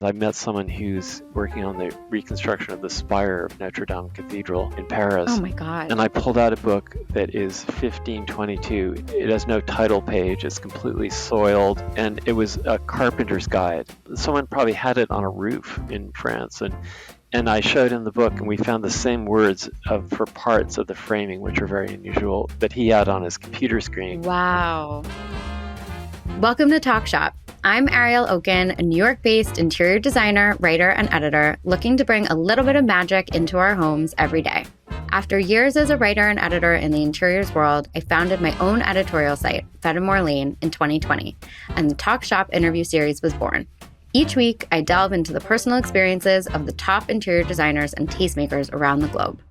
I met someone who's working on the reconstruction of the spire of Notre Dame Cathedral in Paris. Oh my God. And I pulled out a book that is 1522. It has no title page. It's completely soiled. And it was a carpenter's guide. Someone probably had it on a roof in France. And I showed him the book, and we found the same words for parts of the framing, which are very unusual, that he had on his computer screen. Wow. Welcome to Talk Shop. I'm Ariel Okin, a New York-based interior designer, writer, and editor, looking to bring a little bit of magic into our homes every day. After years as a writer and editor in the interiors world, I founded my own editorial site, Fenimore Lane, in 2020, and the Talk Shop interview series was born. Each week, I delve into the personal experiences of the top interior designers and tastemakers around the globe.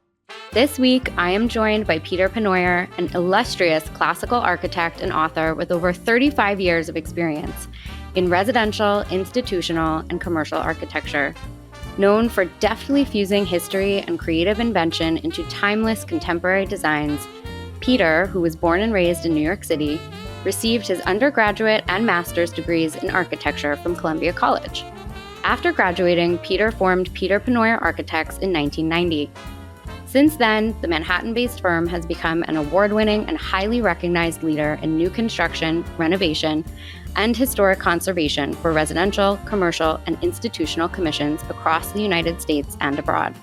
This week, I am joined by Peter Pennoyer, an illustrious classical architect and author with over 35 years of experience in residential, institutional, and commercial architecture. Known for deftly fusing history and creative invention into timeless contemporary designs, Peter, who was born and raised in New York City, received his undergraduate and master's degrees in architecture from Columbia College. After graduating, Peter formed Peter Pennoyer Architects in 1990. Since then, the Manhattan-based firm has become an award-winning and highly recognized leader in new construction, renovation, and historic conservation for residential, commercial, and institutional commissions across the United States and abroad.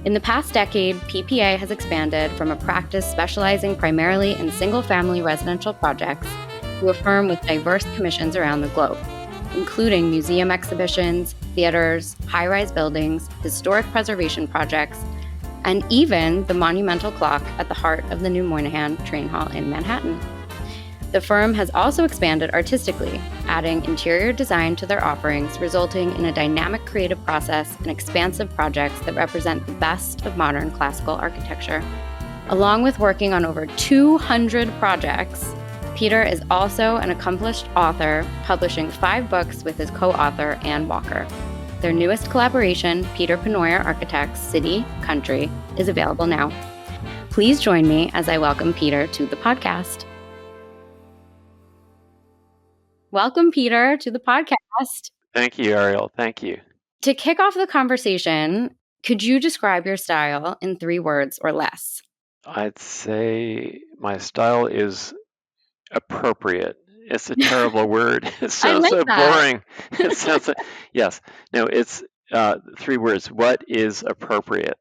In the past decade, PPA has expanded from a practice specializing primarily in single-family residential projects to a firm with diverse commissions around the globe, including museum exhibitions, theaters, high-rise buildings, historic preservation projects, and even the monumental clock at the heart of the New Moynihan Train Hall in Manhattan. The firm has also expanded artistically, adding interior design to their offerings, resulting in a dynamic creative process and expansive projects that represent the best of modern classical architecture. Along with working on over 200 projects, Peter is also an accomplished author, publishing 5 books with his co-author, Ann Walker. Their newest collaboration, Peter Pennoyer Architects, City, Country, is available now. Please join me as I welcome Peter to the podcast. Welcome, Peter, to the podcast. Thank you, Ariel. Thank you. To kick off the conversation, could you describe your style in 3 words or less? I'd say my style is appropriate. It's a terrible word. It sounds so boring. It sounds yes. No, it's 3 words. What is appropriate?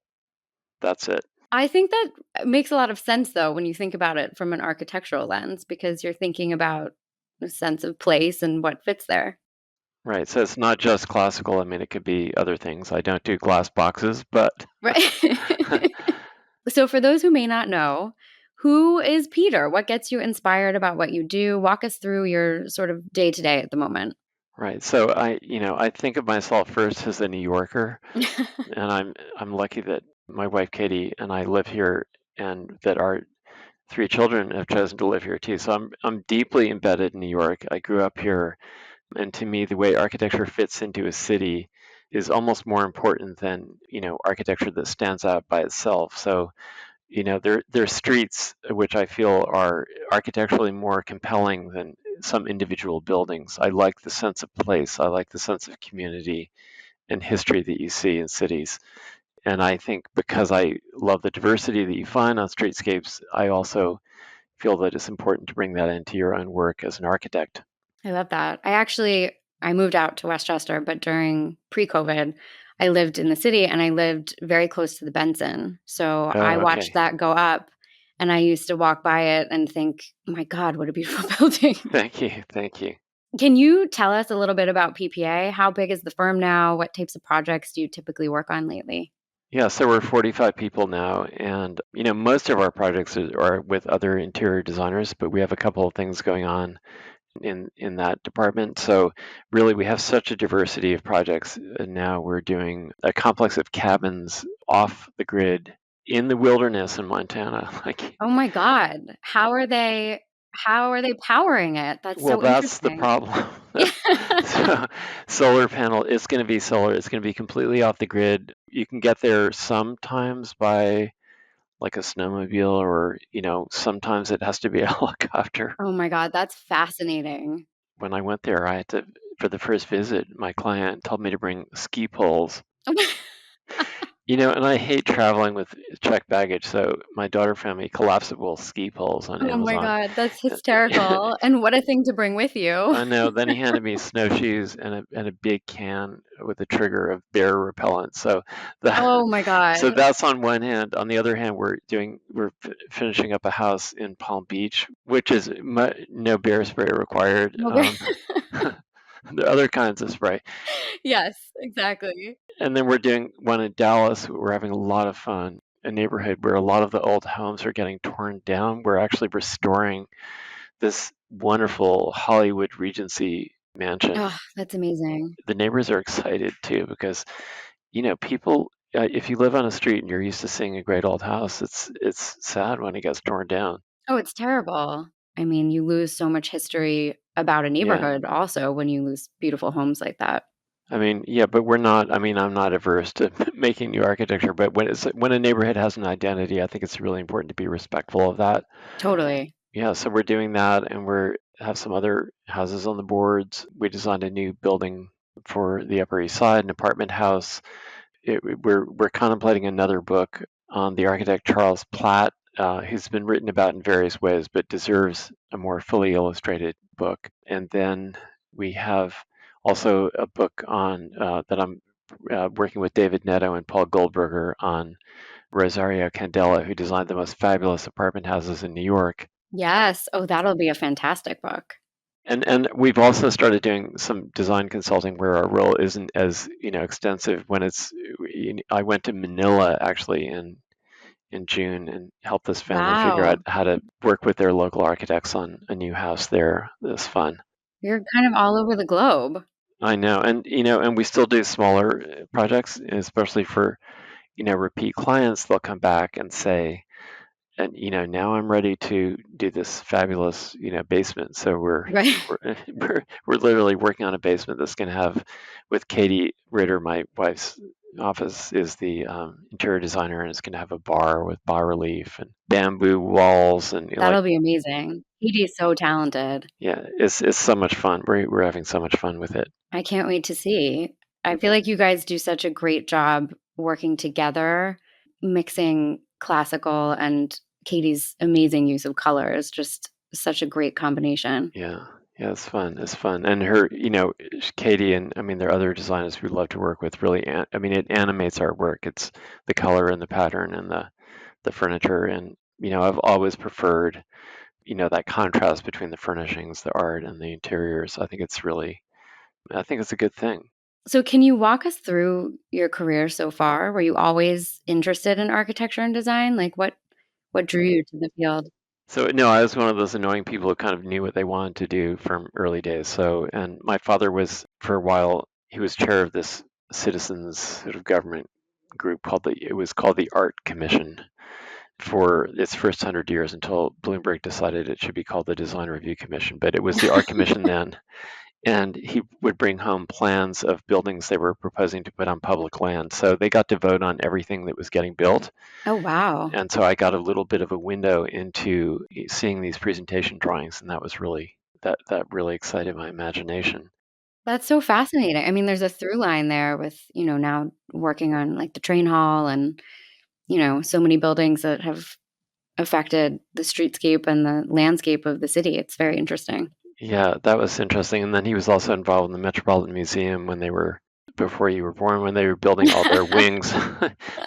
That's it. I think that makes a lot of sense, though, when you think about it from an architectural lens, because you're thinking about the sense of place and what fits there. Right. So it's not just classical. I mean, it could be other things. I don't do glass boxes, but right. So for those who may not know, who is Peter? What gets you inspired about what you do? Walk us through your sort of day-to-day at the moment. Right. So I think of myself first as a New Yorker, and I'm lucky that my wife Katie and I live here, and that our 3 children have chosen to live here too. So I'm deeply embedded in New York. I grew up here, and to me, the way architecture fits into a city is almost more important than architecture that stands out by itself. So there are streets which I feel are architecturally more compelling than some individual buildings. I like the sense of place. I like the sense of community and history that you see in cities. And I think because I love the diversity that you find on streetscapes, I also feel that it's important to bring that into your own work as an architect. I love that. I moved out to Westchester, but during pre-COVID, I lived in the city and I lived very close to the Benson. So I watched that go up and I used to walk by it and think, oh my God, what a beautiful building. Thank you. Thank you. Can you tell us a little bit about PPA? How big is the firm now? What types of projects do you typically work on lately? Yeah, so we're 45 people now, and most of our projects are with other interior designers, but we have a couple of things going on in that department. So really we have such a diversity of projects. And now we're doing a complex of cabins off the grid in the wilderness in Montana. Oh my God. How are they powering it? That's well, so that's the interesting. problem. So, solar panel, it's going to be solar. It's going to be completely off the grid. You can get there sometimes by like a snowmobile, or sometimes it has to be a helicopter. Oh my God, that's fascinating. When I went there, I had to for the first visit, my client told me to bring ski poles. And I hate traveling with checked baggage, so my daughter found me collapsible ski poles on Oh my Amazon. God, that's hysterical. And what a thing to bring with you. I know. Then he handed me snowshoes and a big can with a trigger of bear repellent. So that Oh my so God. that's on one hand. On the other hand, we're finishing up a house in Palm Beach, which is no bear spray required. Okay. There are other kinds of spray. Yes, exactly. And then we're doing one in Dallas. We're having a lot of fun. A neighborhood where a lot of the old homes are getting torn down. We're actually restoring this wonderful Hollywood Regency mansion. Oh, that's amazing. The neighbors are excited too because people. If you live on a street and you're used to seeing a great old house, it's sad when it gets torn down. Oh, it's terrible. I mean, you lose so much history about a Yeah. neighborhood also when you lose beautiful homes like that. I mean, yeah, but we're not. I mean, I'm not averse to making new architecture, but when a neighborhood has an identity, I think it's really important to be respectful of that. Totally. Yeah, so we're doing that, and we're have some other houses on the boards. We designed a new building for the Upper East Side, an apartment house. We're contemplating another book on the architect Charles Platt, who's been written about in various ways, but deserves a more fully illustrated book. And then we have also a book on that I'm working with David Netto and Paul Goldberger on Rosario Candela, who designed the most fabulous apartment houses in New York. Yes. Oh, that'll be a fantastic book. And we've also started doing some design consulting where our role isn't as extensive. I went to Manila actually in June and helped this family figure out Wow. how to work with their local architects on a new house there. It was fun. You're kind of all over the globe. I know, and we still do smaller projects, especially for repeat clients. They'll come back and say, and now I'm ready to do this fabulous basement. So we're Right. we're we're literally working on a basement that's going to have, with Katie Ritter, my wife's office is the interior designer, and it's going to have a bar with bas relief and bamboo walls and That'll be amazing. Edie's so talented. yeah, it's so much fun. We're having so much fun with it. I can't wait to see. I feel like you guys do such a great job working together, mixing classical and Katie's amazing use of color is just such a great combination. Yeah. Yeah, it's fun. It's fun. And Katie, and I mean, there are other designers we love to work with. Really, I mean, it animates our work. It's the color and the pattern and the furniture. And, I've always preferred, that contrast between the furnishings, the art, and the interiors. I think it's a good thing. So, can you walk us through your career so far? Were you always interested in architecture and design? Like, what drew you to the field? So, no, I was one of those annoying people who kind of knew what they wanted to do from early days. So, and my father was, for a while, he was chair of this citizens sort of government group it was called the Art Commission for its first 100 years until Bloomberg decided it should be called the Design Review Commission. But it was the Art Commission then. And he would bring home plans of buildings they were proposing to put on public land. So they got to vote on everything that was getting built. Oh, wow. And so I got a little bit of a window into seeing these presentation drawings, and that really excited my imagination. That's so fascinating. I mean, there's a through line there with, now working on like the train hall and, so many buildings that have affected the streetscape and the landscape of the city. It's very interesting. Yeah, that was interesting. And then he was also involved in the Metropolitan Museum before you were born, when they were building all their wings.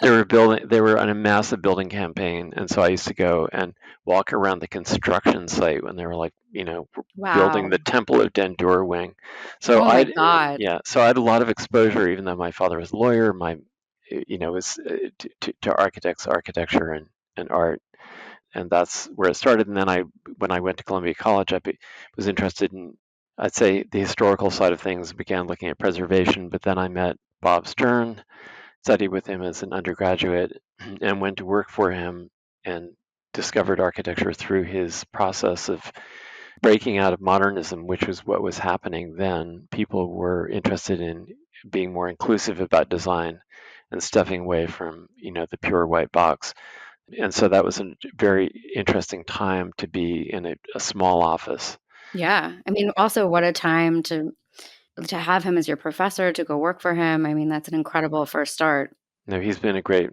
They were on a massive building campaign. And so I used to go and walk around the construction site when they were like, building Wow. the Temple of Dendur wing. So Oh my God. so I had a lot of exposure, even though my father was a lawyer, was to architects, architecture and art. And that's where it started. And then when I went to Columbia College, was interested in, I'd say, the historical side of things, began looking at preservation. But then I met Bob Stern, studied with him as an undergraduate, and went to work for him and discovered architecture through his process of breaking out of modernism, which was what was happening then. People were interested in being more inclusive about design and stepping away from, the pure white box. And so that was a very interesting time to be in a small office. Yeah. I mean, also what a time to to have him as your professor, to go work for him, I mean, that's an incredible first start. No, he's been a great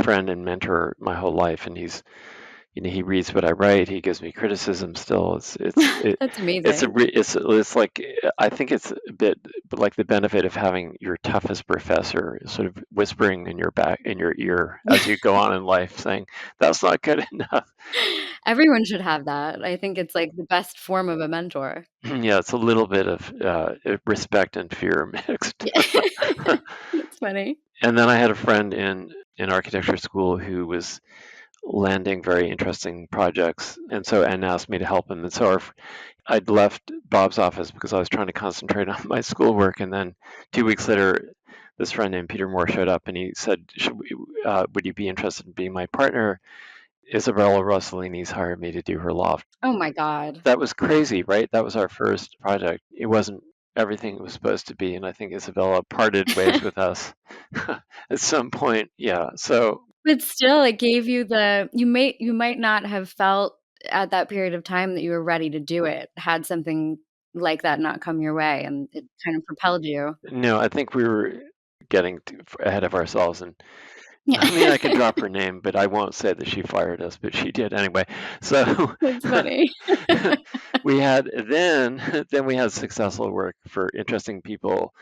friend and mentor my whole life, and he reads what I write. He gives me criticism still. That's It's a amazing. re, it's like I think it's a bit like the benefit of having your toughest professor sort of whispering in your ear as you go on in life, saying that's not good enough. Everyone should have that. I think it's, like, the best form of a mentor. Yeah, it's a little bit of respect and fear mixed. Yeah. That's funny. And then I had a friend in architecture school who was landing very interesting projects, and asked me to help him. And so I'd left Bob's office because I was trying to concentrate on my schoolwork. And then 2 weeks later, this friend named Peter Moore showed up, and he said, "Would you be interested in being my partner? Isabella Rossellini's hired me to do her loft." Oh my god. That was crazy, right? That was our first project. It wasn't everything it was supposed to be, and I think Isabella parted ways with us at some point. Yeah. So But still, it gave you the you might not have felt at that period of time that you were ready to do it, had something like that not come your way, and it kind of propelled you. no, I think we were getting ahead of ourselves, and Yeah. I mean, I can drop her name, but I won't say that she fired us, but she did anyway. So That's funny. we had then we had successful work for interesting people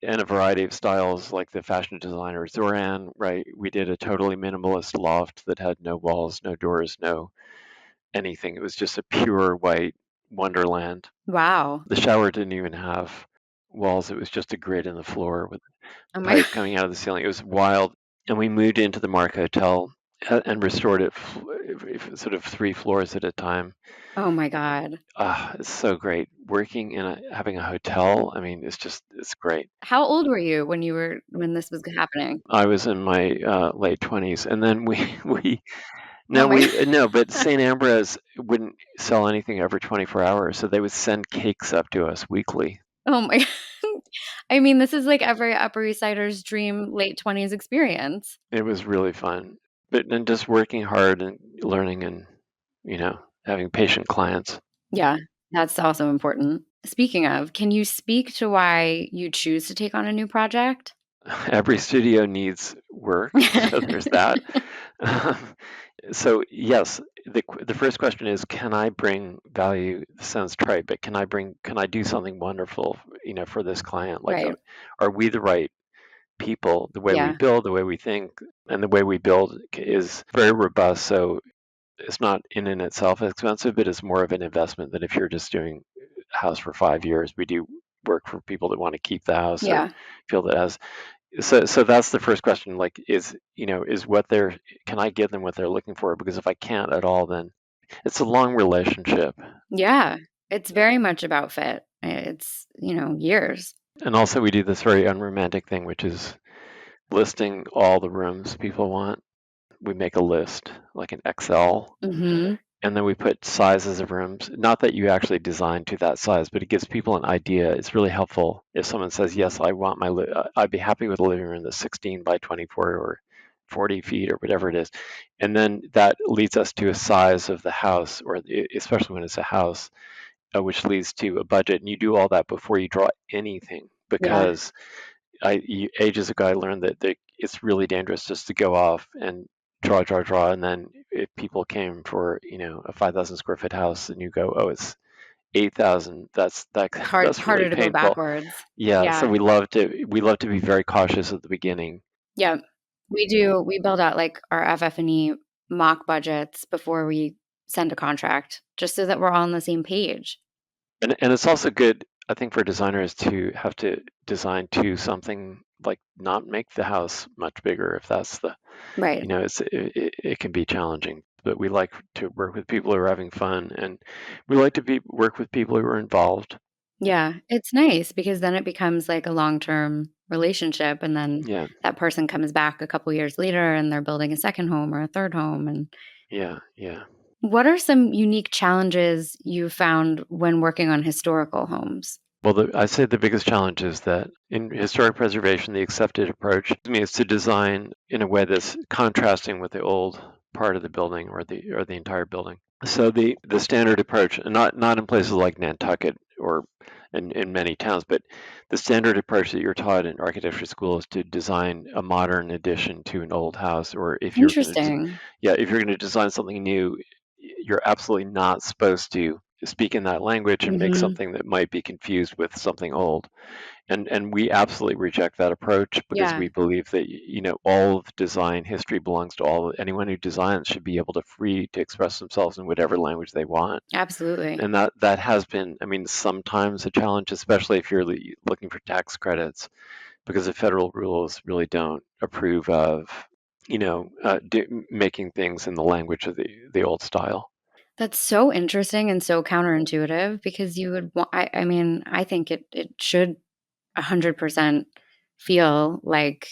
in a variety of styles, like the fashion designer Zoran, right? We did a totally minimalist loft that had no walls, no doors, no anything. It was just a pure white wonderland. Wow. The shower didn't even have walls. It was just a grid in the floor with Oh my pipe coming out of the ceiling. It was wild. And we moved into the Mark Hotel and restored it sort of 3 floors at a time. oh my god. It's so great working having a hotel. I mean, it's great. How old were you when this was happening? I was in my late 20s, and then we we Oh no my we no, but St. Ambrose wouldn't sell anything over 24 hours, so they would send cakes up to us weekly. oh my I mean, this is like every Upper East Sider's dream late 20s experience. It was really fun, but then just working hard and learning and having patient clients. Yeah, that's also important. Speaking of, can you speak to why you choose to take on a new project? Every studio needs work, so there's that. Um, so yes, the first question is, can I bring value? This sounds trite, but can I do something wonderful, for this client? Like, Right. are we the right people? The way we Yeah. build, the way we think, and the way we build is very robust. So it's not in itself expensive, but it's more of an investment than if you're just doing a house for 5 years. We do work for people that want to keep the house or Yeah. feel that has. So that's the first question. Like, is what they're can I give them what they're looking for? Because if I can't at all, then it's a long relationship. Yeah. It's very much about fit. It's, years. And also, we do this very unromantic thing, which is listing all the rooms people want. We make a list, like an Excel, Mhm. and then we put sizes of rooms. Not that you actually design to that size, but it gives people an idea. It's really helpful if someone says, "Yes, I want I'd be happy with a living room that's 16 by 24 or 40 feet or whatever it is," and then that leads us to a size of the house, or especially when it's a house, which leads to a budget. And you do all that before you draw anything, Yeah. because ages ago I learned that it's really dangerous just to go off and draw, and then if people came for a 5,000 square foot house and you go, oh, it's 8,000, that's really Harder to go painful. backwards. Yeah, so Yeah. we love to be very cautious at the beginning. Yeah. We build out, like, our FF&E mock budgets before we send a contract, just so that we're all on the same page. And it's also good, I think, for designers to have to design to something, like not make the house much bigger if that's the Right. it can be challenging, but we like to work with people who are having fun, and we like to work with people who are involved. Yeah, it's nice because then it becomes like a long-term relationship, and then Yeah, that person comes back a couple years later and they're building a second home or a third home. And yeah, yeah. what are some unique challenges you found when working on historical homes? Well, I say the biggest challenge is that in historic preservation, the accepted approach is to design in a way that's contrasting with the old part of the building or the entire building. So the standard approach, and not in places like Nantucket or in many towns. But the standard approach that you're taught in architecture school is to design a modern addition to an old house, or if you're going to, Interesting. yeah, if you're going to design something new, you're absolutely not supposed to speak in that language and make Hmm. something that might be confused with something old. And we absolutely reject that approach because Yeah, we believe that all of design history belongs to anyone who designs should be able to free to express themselves in whatever language they want. absolutely. And that has been, I mean, sometimes a challenge, especially if you're looking for tax credits, because the federal rules really don't approve of making things in the language of the old style. That's so interesting and so counterintuitive because you would want, I mean, I think it should 100% feel like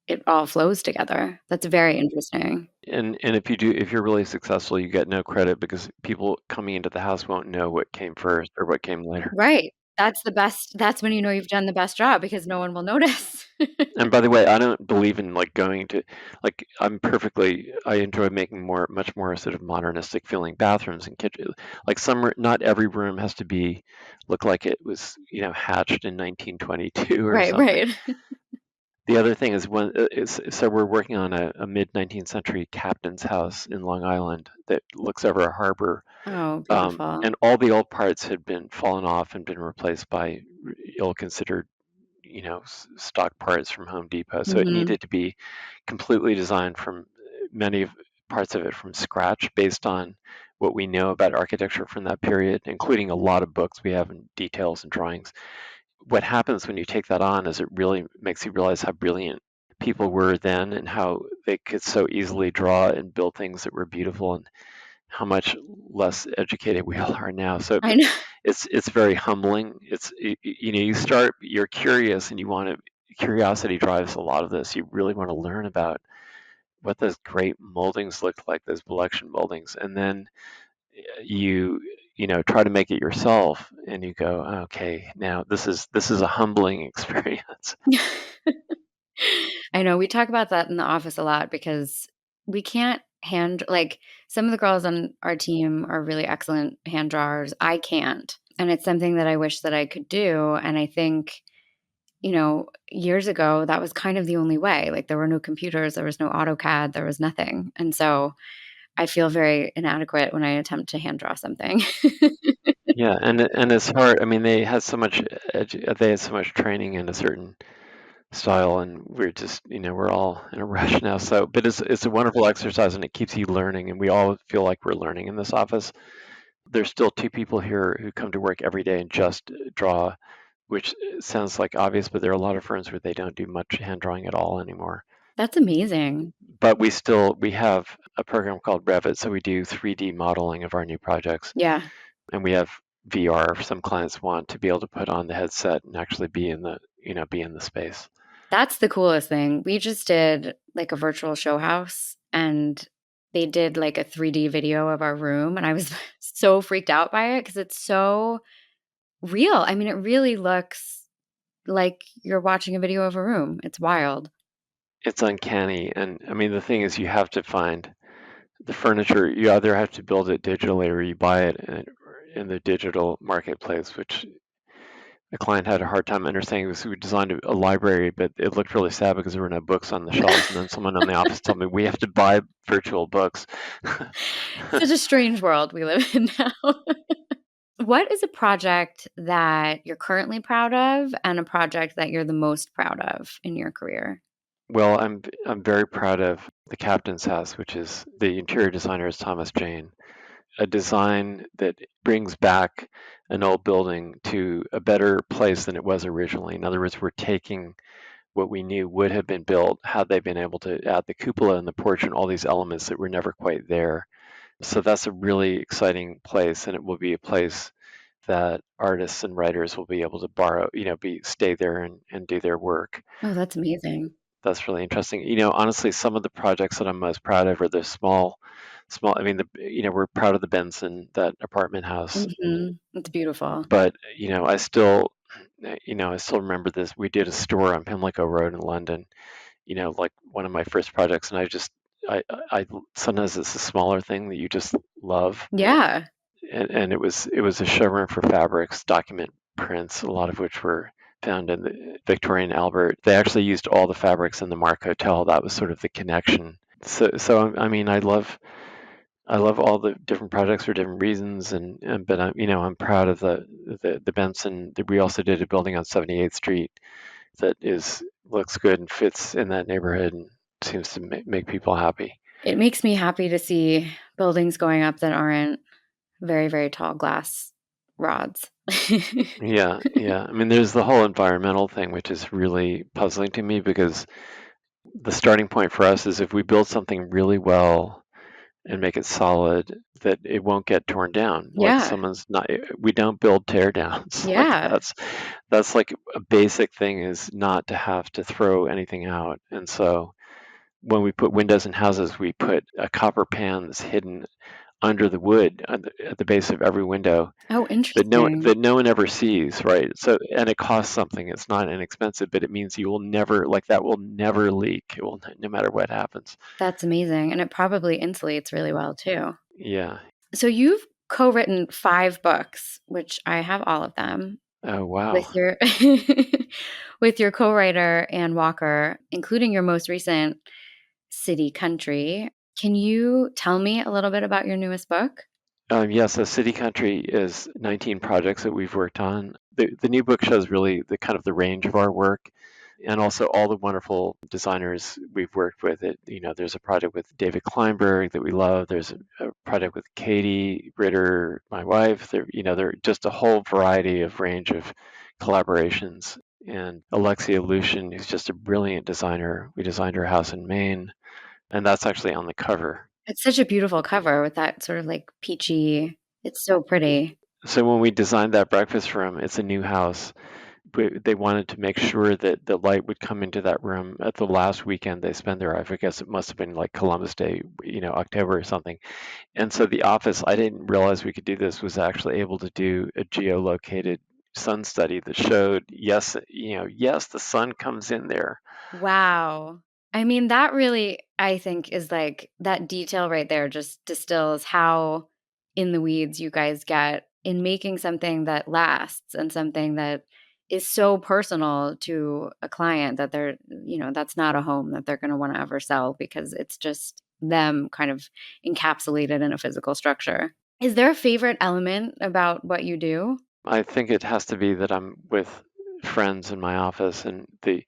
it all flows together. That's very interesting. And if you're really successful, you get no credit because people coming into the house won't know what came first or what came later. Right. That's the best. That's when you know you've done the best job because no one will notice. And by the way, I don't believe in like going to like I enjoy making much more sort of modernistic feeling bathrooms and kitchen. Like not every room has to look like it was, hatched in 1922 or Right, something. right. The other thing is so we're working on a mid 19th century captain's house in Long Island that looks over a harbor. Oh, beautiful. And all the old parts had been fallen off and been replaced by ill-considered, stock parts from Home Depot. So it Mhm. needed to be completely designed from many parts of it from scratch based on what we know about architecture from that period, including a lot of books we have and details and drawings. What happens when you take that on is it really makes you realize how brilliant people were then and how they could so easily draw and build things that were beautiful, and how much less educated we all are now. So I know. it's very humbling. You're curious and curiosity drives a lot of this. You really want to learn about what those great moldings looked like, those Belection moldings, and then you try to make it yourself, and you go, okay, now this is a humbling experience. I know, we talk about that in the office a lot because we can't like, some of the girls on our team are really excellent hand drawers. I can't, and it's something that I wish that I could do, and I think, years ago, that was kind of the only way. Like, there were no computers, there was no AutoCAD, there was nothing, and so I feel very inadequate when I attempt to hand draw something. Yeah, and it's hard. I mean, they had so much training in a certain style, and we're all in a rush now. So but it's a wonderful exercise, and it keeps you learning, and we all feel like we're learning in this office. There's still two people here who come to work every day and just draw, which sounds like obvious, but there are a lot of firms where they don't do much hand drawing at all anymore. That's amazing. But we have a program called Revit, so we do 3D modeling of our new projects, Yeah. and we have VR. Some clients want to be able to put on the headset and actually be in the space. That's the coolest thing. We just did like a virtual show house and they did like a 3D video of our room and I was so freaked out by it because it's so real. I mean, it really looks like you're watching a video of a room. It's wild. It's uncanny, and I mean the thing is you have to find the furniture. You either have to build it digitally or you buy it in the digital marketplace, which the client had a hard time understanding. Because we designed a library, but it looked really sad because there were no books on the shelves. And then someone in the office told me we have to buy virtual books. Such a strange world we live in now. What is a project that you're currently proud of and a project that you're the most proud of in your career? Well, I'm very proud of the Captain's House, which is the interior designer is Thomas Jane, a design that brings back an old building to a better place than it was originally. In other words, we're taking what we knew would have been built had they been able to add the cupola and the porch and all these elements that were never quite there. So that's a really exciting place, and it will be a place that artists and writers will be able to borrow, stay there and do their work. Oh, that's amazing. That's really interesting. Honestly, some of the projects that I'm most proud of are the small. I mean, we're proud of the Benson, that apartment house, It's beautiful. but I still remember this. We did a store on Pimlico Road in London. Like one of my first projects, and I sometimes it's a smaller thing that you just love. Yeah. and it was a showroom for fabrics, document prints, a lot of which were found in the Victorian Albert. They actually used all the fabrics in the Mark Hotel. That was sort of the connection. So I mean, I love all the different projects for different reasons, and but I'm proud of the Benson. We also did a building on 78th Street that looks good and fits in that neighborhood and seems to make people happy. It makes me happy to see buildings going up that aren't very, very tall glass rods. Yeah, yeah. I mean, there's the whole environmental thing, which is really puzzling to me because the starting point for us is if we build something really well and make it solid, that it won't get torn down. Like Yeah. someone's not, we don't build tear downs. Like Yeah. that's like a basic thing is not to have to throw anything out. And so when we put windows in houses, we put a copper pan that's hidden under the wood at the base of every window Oh, that no interesting. that no one ever sees, right? So and it costs something. It's not inexpensive, but it means you will never like that will never leak. It will no matter what happens. That's amazing. And it probably insulates really well too. Yeah. So you've co-written 5 books, which I have all of them, Oh with wow. your with your co-writer Ann Walker, including your most recent City Country. Can you tell me a little bit about your newest book? Yes, so City Country is 19 projects that we've worked on. The new book shows really the kind of the range of our work and also all the wonderful designers we've worked with. There's a project with David Kleinberg that we love. There's a project with Katie Ritter, my wife. There are just a whole variety of range of collaborations. And Alexia Lushin, who's just a brilliant designer. We designed her house in Maine, and that's actually on the cover. It's such a beautiful cover with that sort of like peachy, it's so pretty. So when we designed that breakfast room, it's a new house. They wanted to make sure that the light would come into that room at the last weekend they spent there. I guess it must have been like Columbus Day, October or something. And so the office, I didn't realize we could do this, was actually able to do a geolocated sun study that showed, yes, the sun comes in there. Wow. I mean, that really, I think, is like that detail right there just distills how in the weeds you guys get in making something that lasts and something that is so personal to a client that that's not a home that they're going to want to ever sell because it's just them kind of encapsulated in a physical structure. Is there a favorite element about what you do? I think it has to be that I'm with friends in my office, and the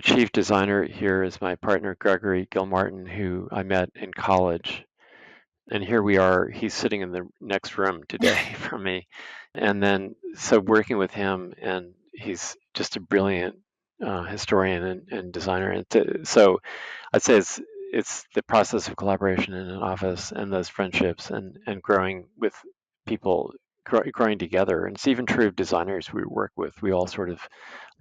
chief designer here is my partner Gregory Gilmartin, who I met in college. And here we are, he's sitting in the next room today from me. And then, so working with him, and he's just a brilliant historian and designer. So I'd say it's the process of collaboration in an office and those friendships and growing with people, growing together. And it's even true of designers we work with. We all sort of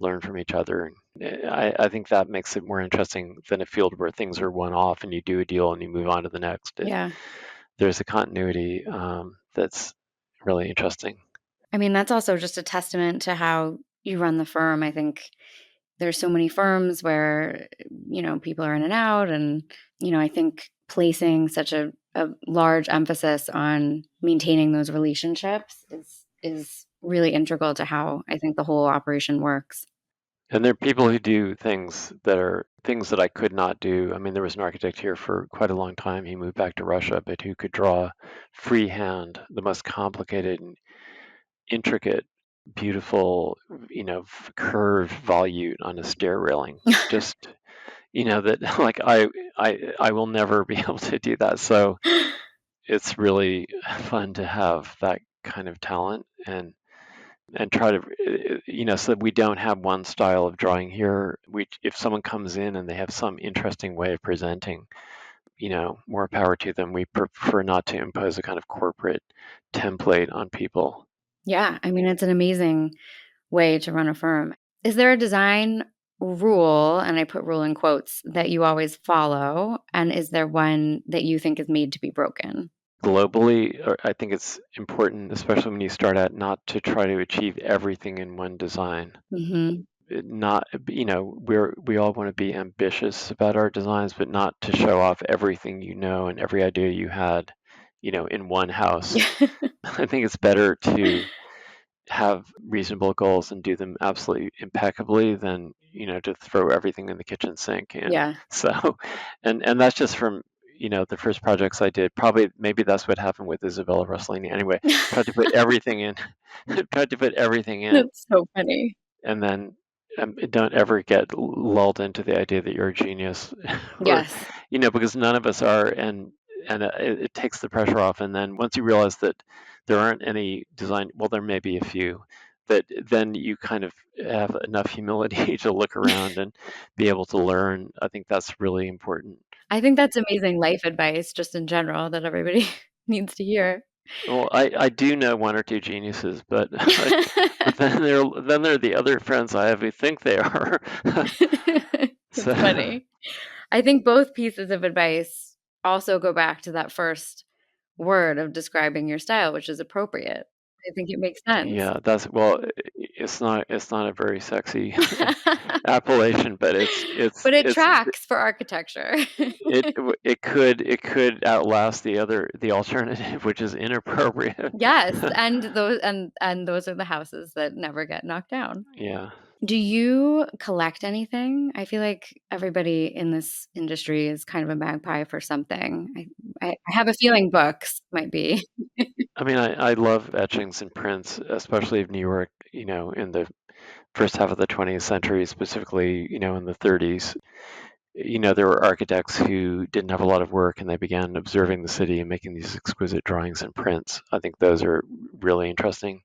learn from each other. And I think that makes it more interesting than a field where things are one off and you do a deal and you move on to the next. Yeah. There's a continuity that's really interesting. I mean, that's also just a testament to how you run the firm. I think there's so many firms where, people are in and out. And, I think placing such a large emphasis on maintaining those relationships is really integral to how I think the whole operation works. And there are people who do things that are things that I could not do. I mean, there was an architect here for quite a long time. He moved back to Russia, but who could draw freehand the most complicated and intricate, beautiful, curved volute on a stair railing. Just, that like I will never be able to do that. So it's really fun to have that kind of talent and try to so that we don't have one style of drawing here. We If someone comes in and they have some interesting way of presenting, more power to them. We prefer not to impose a kind of corporate template on people. Yeah. I mean, it's an amazing way to run a firm. Is there a design rule, and I put rule in quotes, that you always follow? And is there one that you think is made to be broken? Globally, I think it's important, especially when you start out, not to try to achieve everything in one design. Hmm. Not, we all want to be ambitious about our designs, but not to show off everything and every idea you had in one house. Yeah. I think it's better to have reasonable goals and do them absolutely impeccably than to throw everything in the kitchen sink. And Yeah. so and that's just from the first projects I did. Probably maybe that's what happened with Isabella Rossellini anyway. Tried to put everything in. Tried to put everything in, That's so funny. and then don't ever get lulled into the idea that you're a genius or Yes. because none of us are. And it takes the pressure off. And then once you realize that there aren't any design, well, there may be a few, but then you kind of have enough humility to look around and be able to learn. I think that's really important. I think that's amazing life advice just in general that everybody needs to hear. Well, I do know one or two geniuses, but but then there are the other friends I have who think they are. So It's funny. I think both pieces of advice also go back to that first word of describing your style, which is appropriate. I think it makes sense. yeah, it's not a very sexy appellation, but But it tracks for architecture. it could outlast the alternative, which is inappropriate. Yes, and those are the houses that never get knocked down. Yeah. Do you collect anything? I feel like everybody in this industry is kind of a magpie for something. I have a feeling books might be. I mean, I love etchings and prints, especially of New York, in the first half of the 20th century, specifically, in the 30s. There were architects who didn't have a lot of work and they began observing the city and making these exquisite drawings and prints. I think those are really interesting.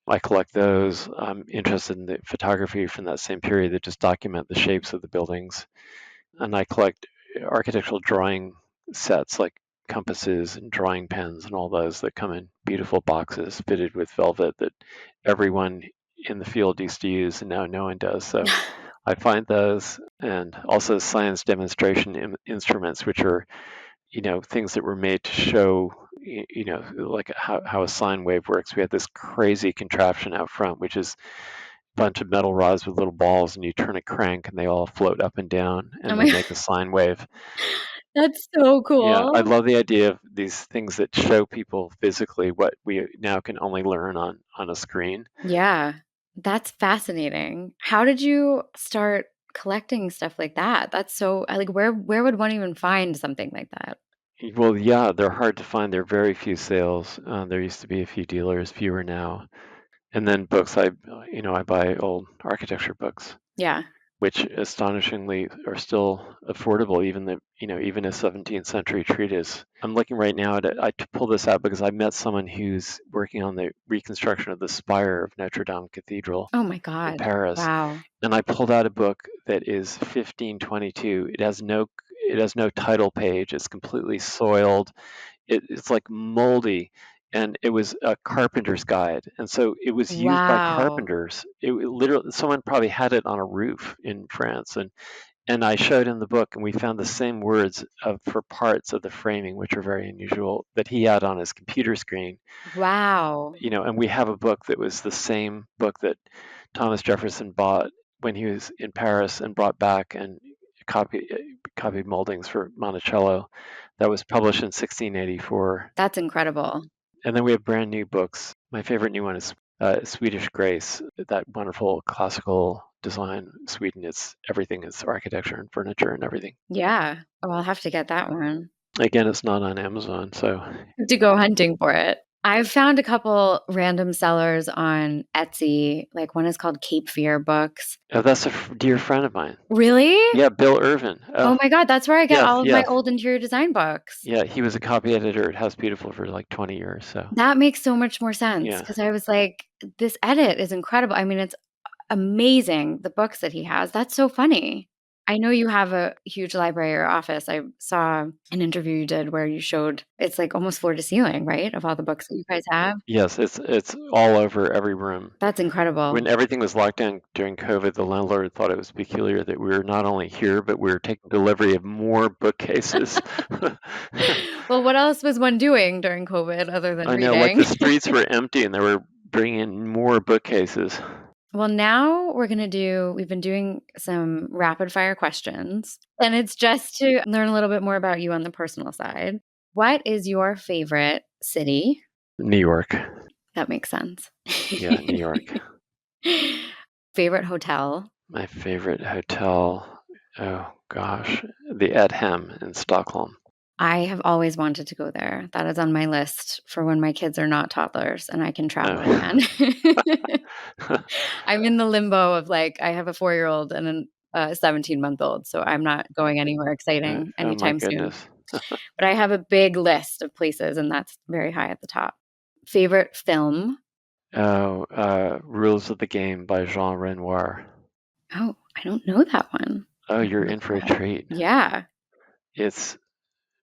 I collect those. I'm interested in the photography from that same period that just document the shapes of the buildings. And I collect architectural drawing sets like compasses and drawing pens and all those that come in beautiful boxes fitted with velvet that everyone in the field used to use and now no one does. So I find those, and also science demonstration instruments, which are things that were made to show like how a sine wave works. We had this crazy contraption out front, which is a bunch of metal rods with little balls, and you turn a crank and they all float up and down Oh and they my make a sine wave. that's so Yeah, I cool. love the idea of these things that show people physically what we now can only learn on a screen. Yeah, that's fascinating. How did you start collecting stuff like that? That's so like, where would one even find something like that? Well, yeah, they're hard to find. There are very few sales. There used to be a few dealers, fewer now. And then books, I buy old architecture books, Yeah. which astonishingly are still affordable, even a 17th century treatise. I'm looking right now I pulled this out because I met someone who's working on the reconstruction of the spire of Notre Dame Cathedral Oh my in God. Paris, Wow. and I pulled out a book that is 1522. It has no title page. It's completely soiled. It's like moldy, and it was a carpenter's guide, and so it was used by Wow. carpenters. Literally, someone probably had it on a roof in France, and I showed him the book, and we found the same words for parts of the framing, which are very unusual, that he had on his computer screen. Wow. And we have a book that was the same book that Thomas Jefferson bought when he was in Paris and brought back and copied copied moldings for Monticello. That was published in 1684. That's incredible. And then we have brand new books. My favorite new one is Swedish Grace, that wonderful classical design. Sweden, it's everything is architecture and furniture and everything. Yeah. Oh, I'll have to get that one. Again, it's not on Amazon, so To go hunting for it. I've found a couple random sellers on Etsy. Like one is called Cape Fear Books. oh, that's a dear friend of mine. Really? Yeah, Bill Irvin. Oh Oh, my God, that's where I get yes, all of my yes. old interior design books. Yeah, he was a copy editor at House Beautiful for like 20 years. So, That makes so much more sense yeah. because I was like, this edit is incredible. I mean, it's amazing, the books that he has. That's so funny. I know you have a huge library or office. I saw an interview you did where you showed it's like almost floor to ceiling, right? Of all the books that you guys have. Yes, it's all over every room. That's incredible. When everything was locked down during COVID, the landlord thought it was peculiar that we were not only here, but we were taking delivery of more bookcases. Well, what else was one doing during COVID other than I know, like the reading? streets were empty and they were bringing in more bookcases. Well, now we've been doing some rapid fire questions, and it's just to learn a little bit more about you on the personal side. What is your favorite city? New York. That makes sense. Yeah, New York. Favorite hotel? My favorite hotel, oh gosh, the Edhem in Stockholm. I have always wanted to go there. That is on my list for when my kids are not toddlers and I can travel again. Oh. I'm in the limbo of like, I have a 4-year-old and a 17-month-old, so I'm not going anywhere exciting Oh my anytime soon. goodness. But I have a big list of places, and that's very high at the top. Favorite film? Rules of the Game by Jean Renoir. Oh, I don't know that one. Oh, you're Look in for that a up. treat. Yeah. It's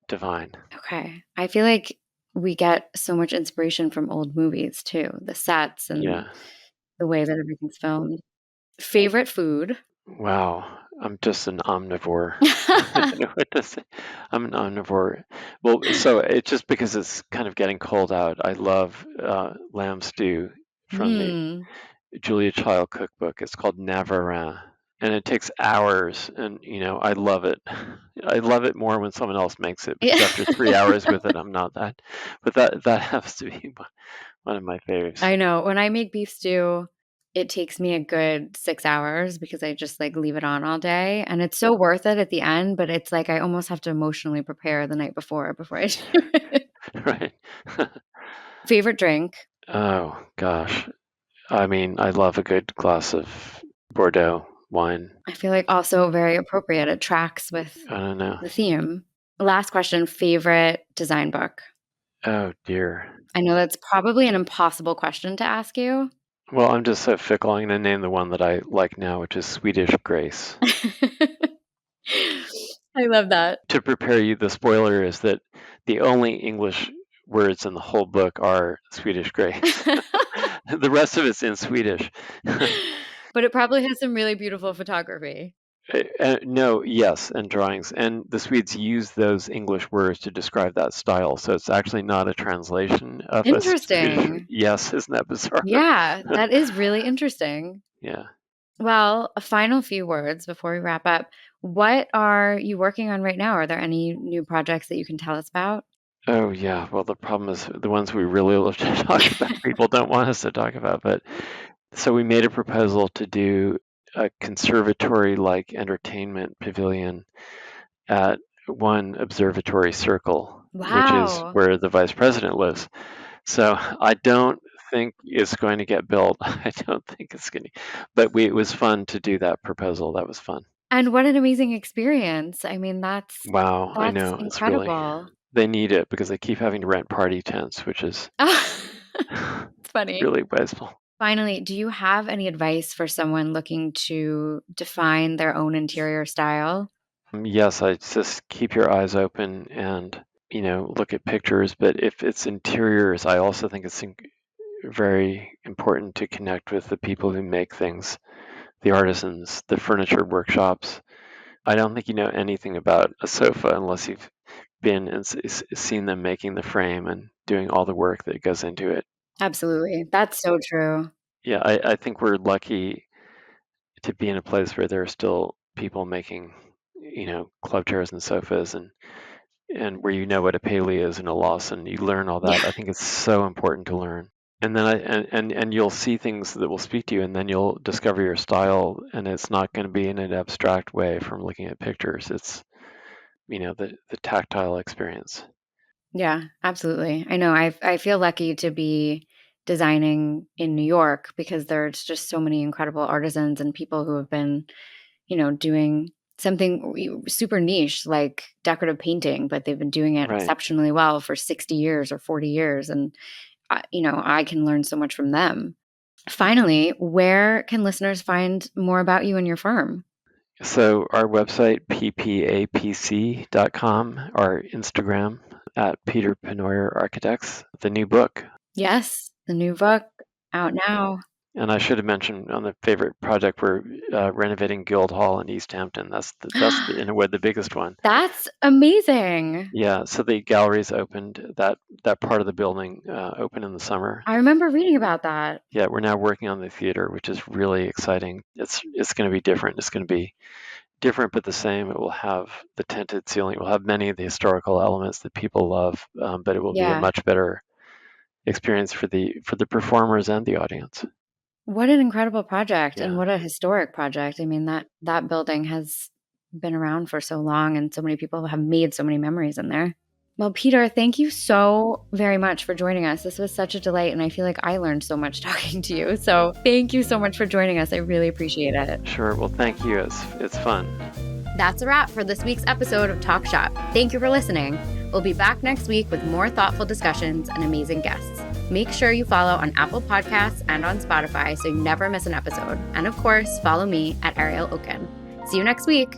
divine. Okay. I feel like we get so much inspiration from old movies too, the sets and Yeah. the way that everything's filmed. Favorite food? Wow. I'm just an omnivore. I don't know what to say. I'm an omnivore. Well, so it's just because it's kind of getting cold out. I love lamb stew from the Hmm. Julia Child cookbook. It's called Navarin, and it takes hours, and I love it. I love it more when someone else makes it because Yeah. after 3 hours with it, I'm not that. But that has to be one of my faves. I know. When I make beef stew, it takes me a good 6 hours because I just like leave it on all day, and it's so worth it at the end, but it's like I almost have to emotionally prepare the night before I do it. Right. Favorite drink? Oh gosh. I mean, I love a good glass of Bordeaux wine. I feel like also very appropriate. It tracks with I don't know. the theme. Last question, favorite design book? Oh dear. I know that's probably an impossible question to ask you. Well, I'm just so fickle. I'm going to name the one that I like now, which is Swedish Grace. I love that. To prepare you, the spoiler is that the only English words in the whole book are Swedish Grace. The rest of it's in Swedish. But it probably has some really beautiful photography. No, yes, and drawings. And the Swedes use those English words to describe that style. So it's actually not a translation of a Swedish. Interesting. Yes, isn't that bizarre? Yeah, that is really interesting. Yeah. Well, a final few words before we wrap up. What are you working on right now? Are there any new projects that you can tell us about? Oh, yeah. Well, the problem is the ones we really love to talk about, people don't want us to talk about. But so we made a proposal to do a conservatory-like entertainment pavilion at One Observatory Circle, which is Wow. where the vice president lives. So I don't think it's going to get built. I don't think it's going to, but it was fun to do that proposal. That was fun. And what an amazing experience. I mean, that's Wow, I that's know. It's really, incredible. they need it because they keep having to rent party tents, which is It's funny. really wasteful. Finally, do you have any advice for someone looking to define their own interior style? Yes, I just keep your eyes open and, look at pictures. But if it's interiors, I also think it's very important to connect with the people who make things, the artisans, the furniture workshops. I don't think you know anything about a sofa unless you've been and seen them making the frame and doing all the work that goes into it. Absolutely. That's so true. Yeah, I think we're lucky to be in a place where there are still people making, club chairs and sofas and where you know what a paley is and a Lawson. You learn all Yeah, that. I think it's so important to learn. And then and you'll see things that will speak to you, and then you'll discover your style, and it's not going to be in an abstract way from looking at pictures. It's the tactile experience. yeah, absolutely. I know I feel lucky to be designing in New York because there's just so many incredible artisans and people who have been, doing something super niche like decorative painting, but they've been doing it Right. exceptionally well for 60 years or 40 years. And, I can learn so much from them. Finally, where can listeners find more about you and your firm? So our website, ppapc.com, our Instagram at Peter Pennoyer Architects, the new book. Yes, the new book out now. And I should have mentioned on the favorite project, we're renovating Guild Hall in East Hampton. In a way, the biggest one. That's amazing. Yeah, so the galleries opened, that part of the building opened in the summer. I remember reading about that. Yeah, we're now working on the theater, which is really exciting. It's going to be different. It's going to be different but the same. It will have the tinted ceiling. It will have many of the historical elements that people love, but it will be a Yeah. much better experience for the performers and the audience. What an incredible project and Yeah, what a historic project. I mean, that building has been around for so long and so many people have made so many memories in there. Well, Peter, thank you so very much for joining us. This was such a delight, and I feel like I learned so much talking to you. So thank you so much for joining us. I really appreciate it. sure. Well, thank you. It's fun. That's a wrap for this week's episode of Talk Shop. Thank you for listening. We'll be back next week with more thoughtful discussions and amazing guests. Make sure you follow on Apple Podcasts and on Spotify so you never miss an episode. And of course, follow me at Ariel Okin. See you next week.